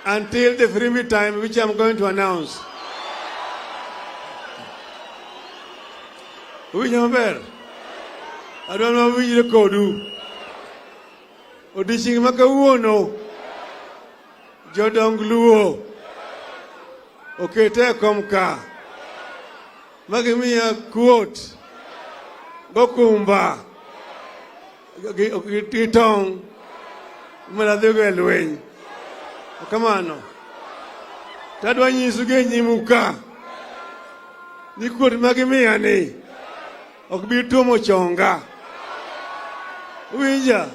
until the free time, which I'm going to announce. Which number? I don't know which the code do. Odishing Makawuno, Jodong Luo, okay, take Komka, Magamia quote, Bokumba, Titong, Manaduelway. Come on. That one is again Yimuka. You could Magamia, ne? Okbitumo Chonga. Winja.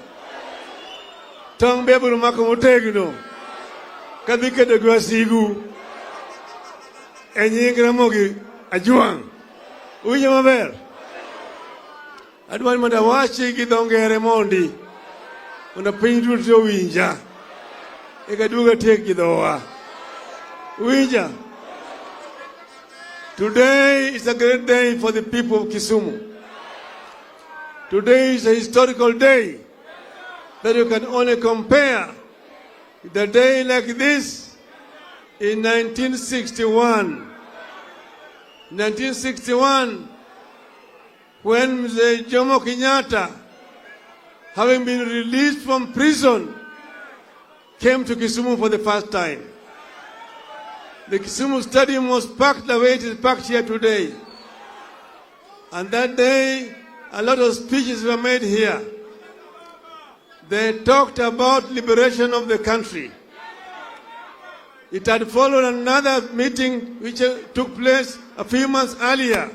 Tong Bebu Makamotegno. Kadika de Guasigu. And Yigramogi, a Juan. Winja Maver. At one Madawashi Gidonga Remondi. On a painful Winja. Ekaduga take it over. Winja. Today is a great day for the people of Kisumu. Today is a historical day that you can only compare with a day like this in 1961. 1961, when the Jomo Kenyatta, having been released from prison, came to Kisumu for the first time. The Kisumu Stadium was packed the way it is packed here today. And that day, a lot of speeches were made here. They talked about liberation of the country. It had followed another meeting which took place a few months earlier,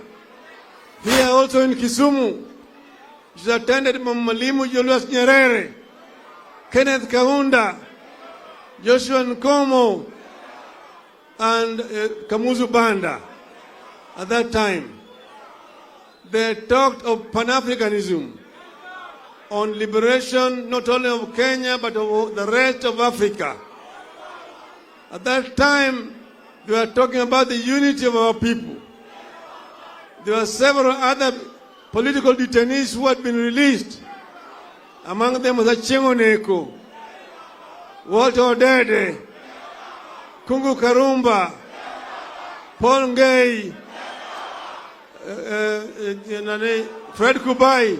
here also in Kisumu, which was attended by Mwalimu Julius Nyerere, Kenneth Kaunda, Joshua Nkomo, and Kamuzu Banda. At that time, they talked of Pan-Africanism, on liberation not only of Kenya but of the rest of Africa. At that time, they were talking about the unity of our people. There were several other political detainees who had been released. Among them was Achengo Neko, Walter Odede, Kungu Karumba, Paul Ngei, Fred Kubai.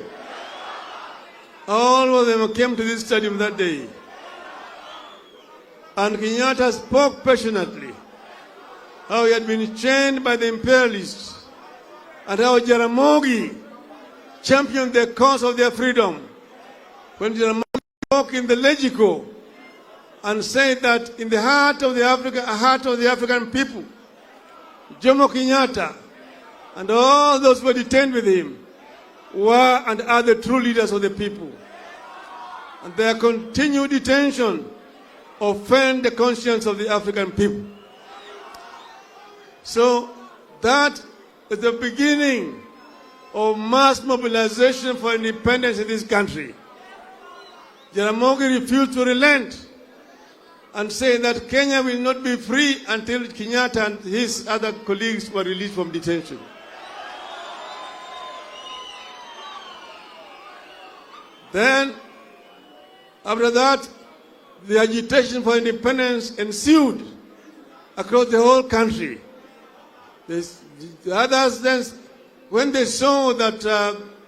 All of them came to this stadium that day. And Kenyatta spoke passionately how he had been chained by the imperialists and how Jaramogi championed the cause of their freedom. When Jaramogi spoke in the Legico and said that in the heart of the African people, Jomo Kenyatta and all those who were detained with him were and are the true leaders of the people. And their continued detention offend the conscience of the African people. So that is the beginning of mass mobilization for independence in this country. Jaramogi refused to relent and say that Kenya will not be free until Kenyatta and his other colleagues were released from detention. Then, after that, the agitation for independence ensued across the whole country. The others then, when they saw that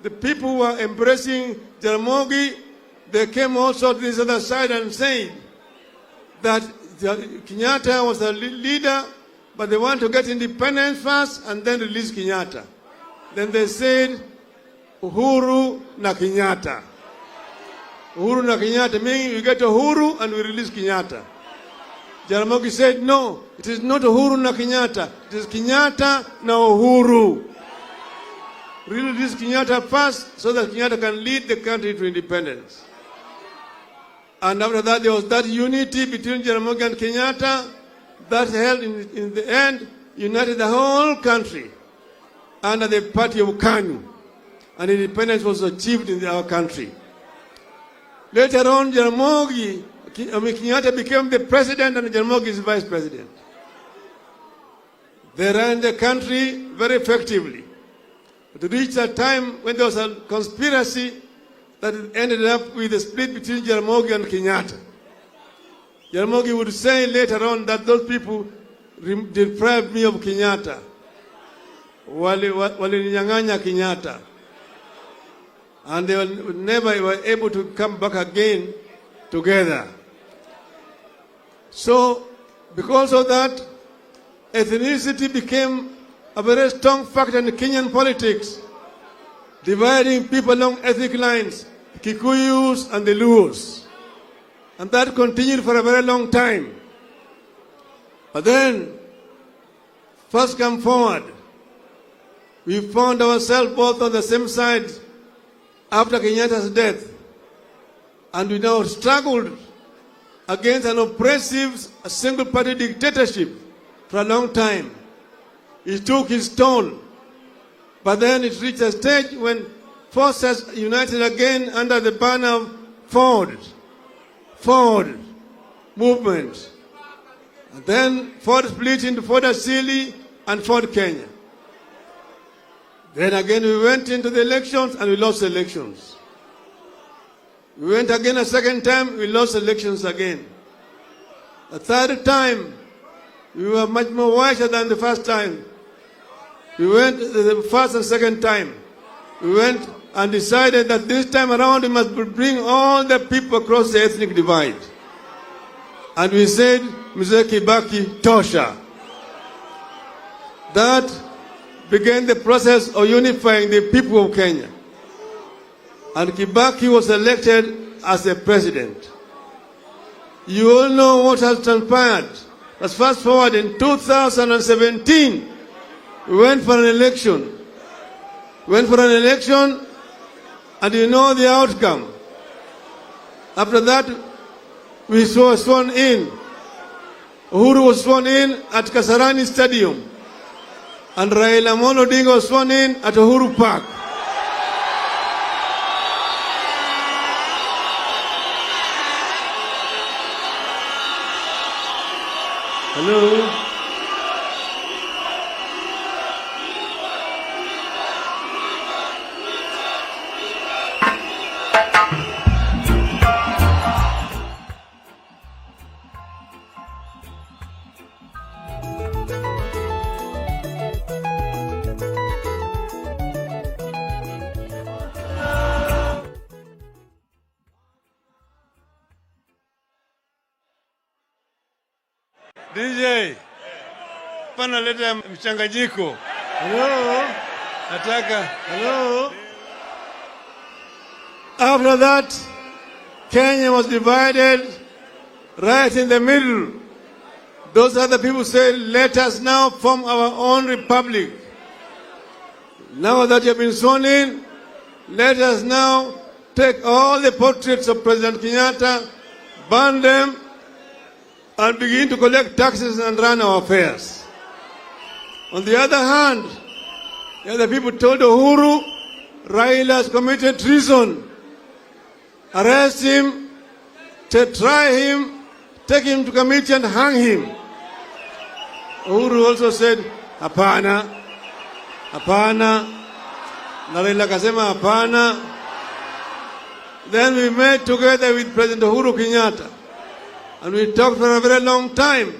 the people were embracing Jaramogi, they came also to this other side and said that Kenyatta was a leader, but they want to get independence first and then release Kenyatta. Then they said, Uhuru na Kenyatta. Uhuru na Kenyatta, meaning we get Uhuru and we release Kenyatta. Jaramogi said, no, it is not Uhuru na Kenyatta, it is Kenyatta na Uhuru. Release Kenyatta first so that Kenyatta can lead the country to independence. And after that, there was that unity between Jaramogi and Kenyatta that held in the end, united the whole country under the party of KANU. And independence was achieved in our country. Later on, Kenyatta became the president and Jaramogi is vice president. They ran the country very effectively. To reach a time when there was a conspiracy that ended up with a split between Jaramogi and Kenyatta. Jaramogi would say later on that those people deprived me of Kenyatta. Walininyang'anya Kenyatta. And they were never able to come back again together. So, because of that, ethnicity became a very strong factor in Kenyan politics, dividing people along ethnic lines, Kikuyus and the Luos. And that continued for a very long time. But then, first come forward, we found ourselves both on the same side after Kenyatta's death. And we now struggled against an oppressive single-party dictatorship for a long time. It took its toll. But then it reached a stage when forces united again under the banner of Ford movement. And then Ford split into Ford Asili and Ford Kenya. Then again we went into the elections and we lost elections. We went again a second time, we lost elections again. A third time, we were much more wiser than the first time. We went the first and second time. We went and decided that this time around we must bring all the people across the ethnic divide. And we said, Mzee Kibaki Tosha. That began the process of unifying the people of Kenya. And Kibaki was elected as a president. You all know what has transpired. Let's fast forward in 2017, we went for an election. And you know the outcome. After that, we saw sworn in. Uhuru was sworn in at Kasarani Stadium. And Raila Odinga was sworn in at Uhuru Park. Hello? DJ, pana leta mchanganyiko. Hello? Nataka. Hello? After that, Kenya was divided right in the middle. Those other people said, let us now form our own republic. Now that you have been sworn in, let us now take all the portraits of President Kenyatta, burn them, and begin to collect taxes and run our affairs. On the other hand, the other people told Uhuru, Raila has committed treason. Arrest him, try him, take him to committee and hang him. Uhuru also said, hapana, hapana. Na Raila kasema hapana. Then we met together with President Uhuru Kenyatta. And we talked for a very long time.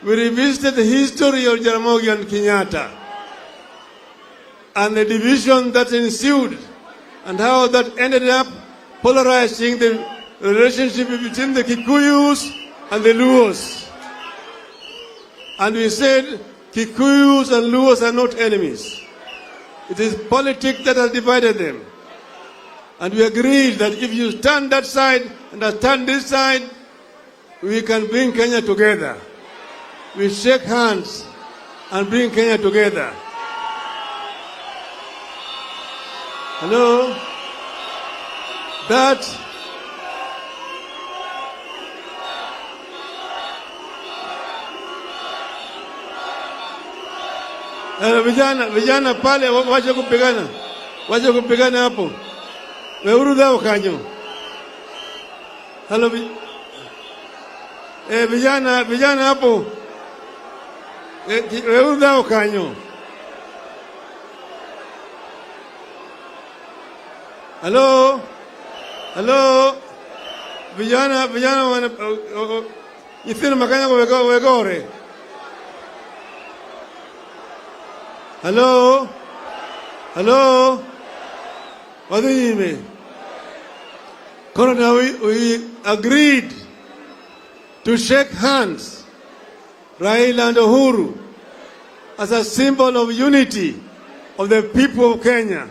We revisited the history of Jaramogi and Kenyatta and the division that ensued and how that ended up polarizing the relationship between the Kikuyus and the Luos. And we said Kikuyus and Luos are not enemies. It is politics that has divided them. And we agreed that if you stand that side and I stand this side, we can bring Kenya together. We shake hands and bring Kenya together. Hello? That vijana pale waje kupigana hapo. Weurudha ukanyo. Hello. Vijana hapo. Weurudha ukanyo. Hello? Hello? vijana wana nyithino makanya wegore. Hello? What do you mean? Now we agreed to shake hands, Raila and Uhuru, as a symbol of unity of the people of Kenya.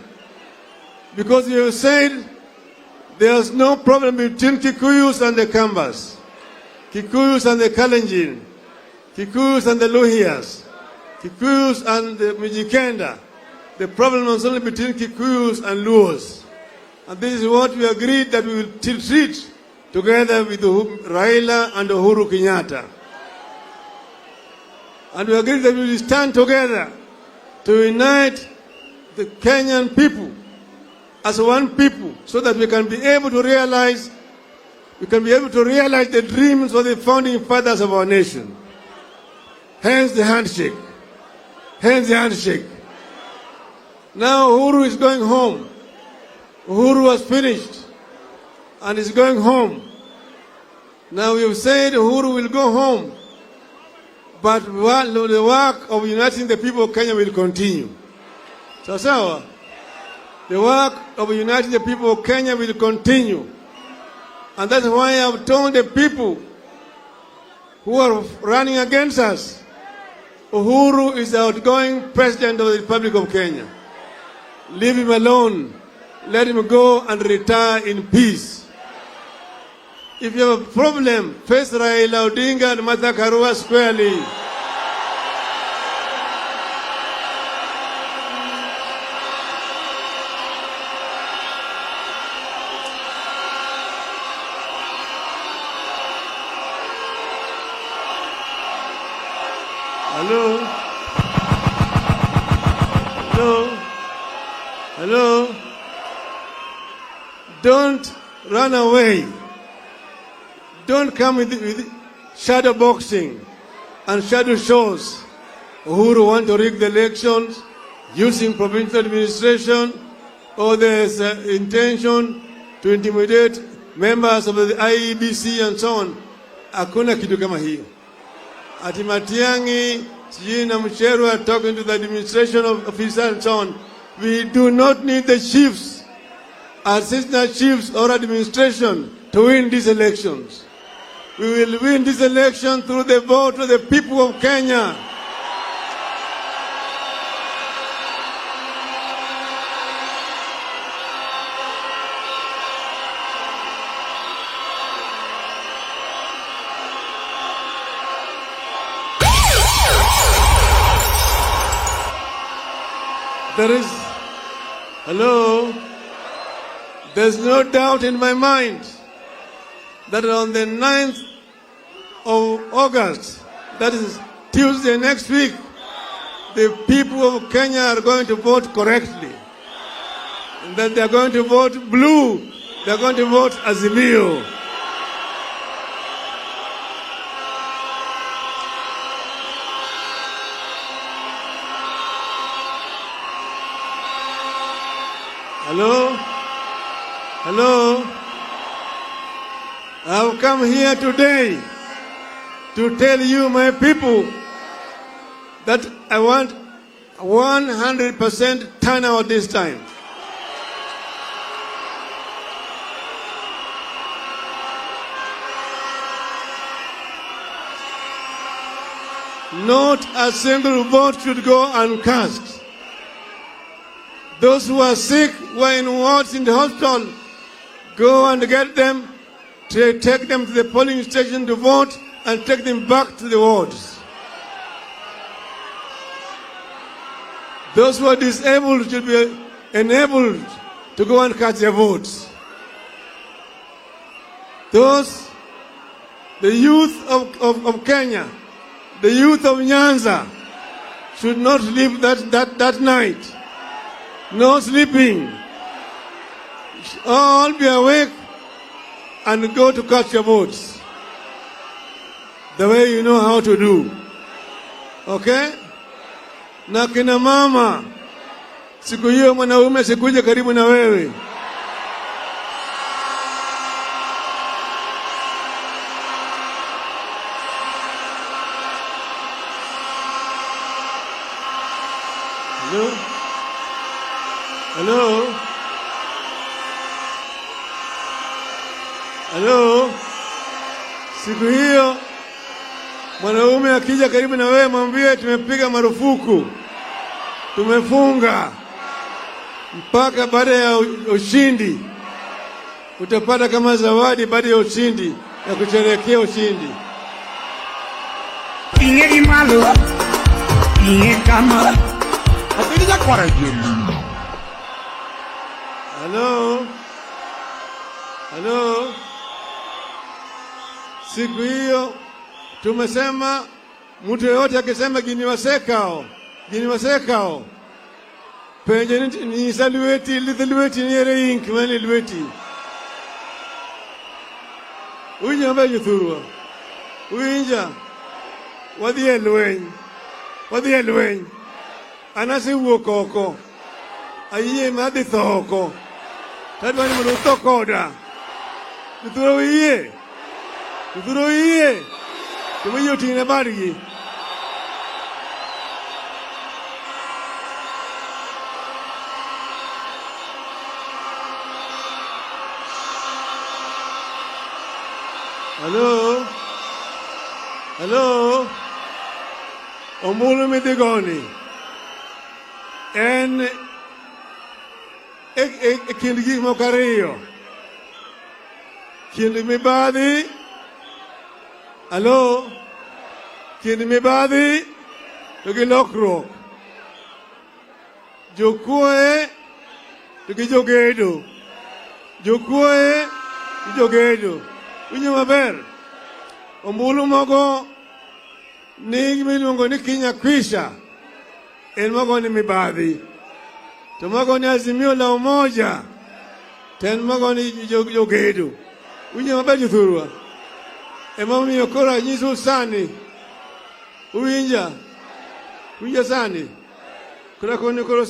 Because you said there's no problem between Kikuyus and the Kambas, Kikuyus and the Kalenjin, Kikuyus and the Luhias, Kikuyus and the Mijikenda. The problem was only between Kikuyus and Luos. And this is what we agreed that we will treat together with Raila and Uhuru Kenyatta. And we agreed that we will stand together to unite the Kenyan people as one people, so that we can be able to realize the dreams of the founding fathers of our nation. Hence the handshake. Now Uhuru is going home. Uhuru has finished and is going home. Now we have said Uhuru will go home, but the work of uniting the people of Kenya will continue. So, the work of uniting the people of Kenya will continue. And that's why I have told the people who are running against us, Uhuru is the outgoing president of the Republic of Kenya. Leave him alone. Let him go and retire in peace. If you have a problem, face Raila Odinga and Martha Karua squarely. Hello? Don't run away. Don't come with shadow boxing and shadow shows. Uhuru want to rig the elections using provincial administration, or there's intention to intimidate members of the IEBC and so on. Hakuna kitu kama hiyo. Ati Matiang'i, sijui na Mcheru are talking to the administration of officers and so on. We do not need the chiefs, assistant chiefs or administration to win these elections. We will win this election through the vote of the people of Kenya. There's no doubt in my mind that on the 9th of August, that is Tuesday next week, the people of Kenya are going to vote correctly. And that they are going to vote blue, they are going to vote Azimio. Hello? I have come here today to tell you, my people, that I want 100% turnout this time. Not a single vote should go uncast. Those who are sick, who are in wards in the hospital, go and get them, take them to the polling station to vote, and take them back to the wards. Those who are disabled should be enabled to go and cast their votes. The youth of Kenya, the youth of Nyanza, should not sleep that night. No sleeping. All be awake and go to cast your votes the way you know how to do. Okay? Na kina mama, siku hiyo mwanaume sikuje karibu na wewe. Hello? Hello? Hello? Siku hiyo mwanaume akija karibu na wewe mwambie tumepiga marufuku. Tumefunga mpaka baada ya ushindi. Utapata kama zawadi baada ya ushindi ya kusherehekea ushindi. Inge imalo. Inge kama. Apeleza kwa Hello? Hello? Siku hiyo tumesema mtu yote akisema gini wasekao. Penye ni salueti, lithueti ni ere ink, mani lueti. Uinja mba yuthurwa. Uinja. Wadhi elweny. Anasi uokoko. Ayiye madhi thoko. Tadwa ni munu thokoda. Yuthuro iye. Tume yoti na barigi. Hello? Omulu midigoni. En kind gik moko ariyo. Kind mibadhi. Hello? Kind mibadhi to gi lokruok. Jokuoye to gi jogedo. Winjo maber. Ombulu mogo ni miluongo ni Kenya kwisha. En mogo ni mibadhi. To mogo ni azimio la umoja. Ten mogo ni jogedo. Winjo maber juthurwa. Emomiyo kora nyiso sani. Uwinja sani. Koro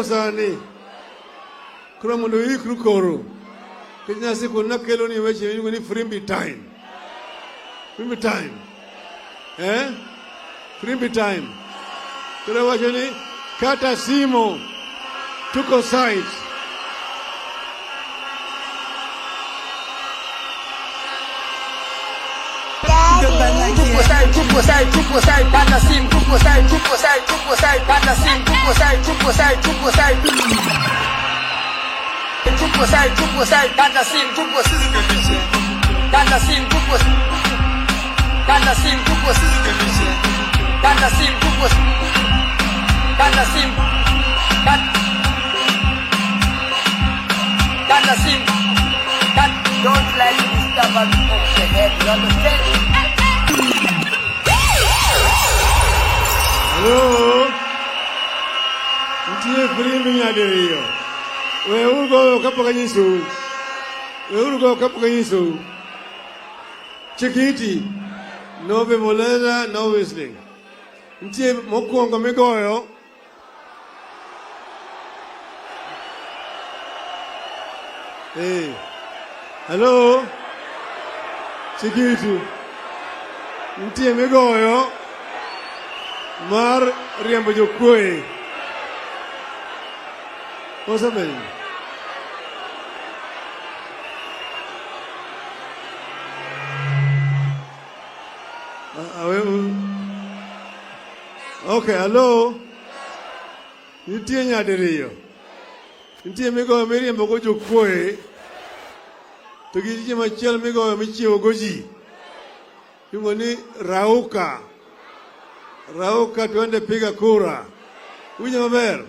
sani. Koro mondo ikru koro. Kenya siku nakelo ni weche ni frimbi time. Frimbi time. Koro wacho ni kata simo tuko site. Tupo sai, panda sim, tupo sai, panda sim, tupo sai, panda sim, panda sim, don't let it disturb us over the head, you understand? Hello? Ntie frimbi nyadiriyo. Weuru go kapoka nyisu. Chikiti. No bemoleza, no whistling. Ntie mokuongo migoyo. Hey. Hello? Chikiti. Ntie migoyo. Mar riembo jokuoye. What's happening? Okay, hello? Nitie nyadiriyo. Nitie migoyo miriembo go jokuoye. To gi ji machielo migoyo michiewo go ji. Iluongo ni rauka. Tuende piga kura. Winjo maber.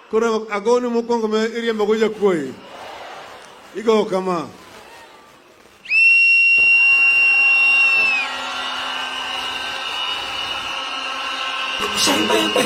Kura agonu mokwongo me iriembo go jakuoye. Igo kama. Shambamba.